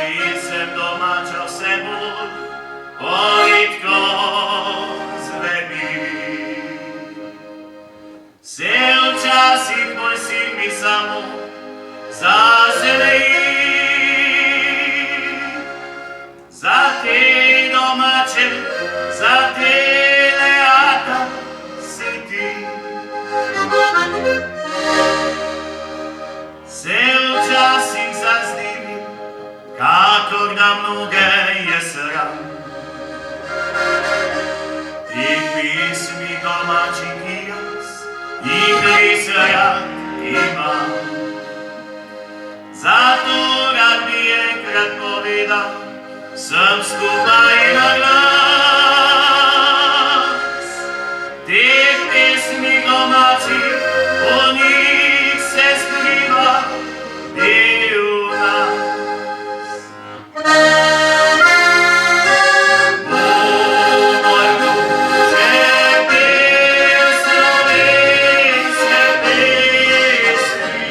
Polit sem doma, čo sebou, politko zrebí. Sel časik môj syn mi samo zazelejí. Za tie domače, za tie leata si ty. Sel časik zazdivim, kako da mnoge jesera. Ti pismi domaći kijos, ih li srad imam. Zato rad mi je krat povedal, sem skupaj na glas. Teh pesmi domačih, o njih se skriva del nas. Moj duše pel slovenske pesmi,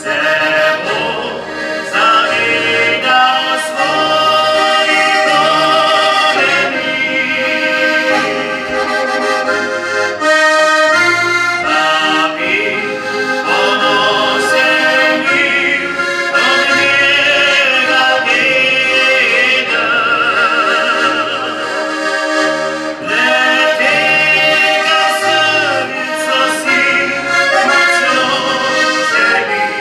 se bo zavedal svojih koreni. Da bi ponosen bil od njega deden. Le tega srcu si močno želim.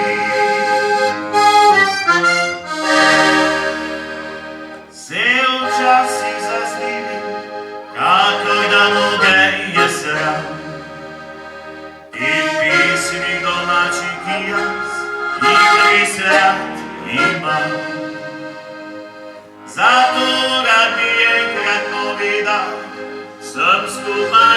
Se včasih zazdivim, kakor da mnoge je sram. Teh pesmi domačih kijos, jih res rad imam. Zato rad bi enkrat povedal, sem skupaj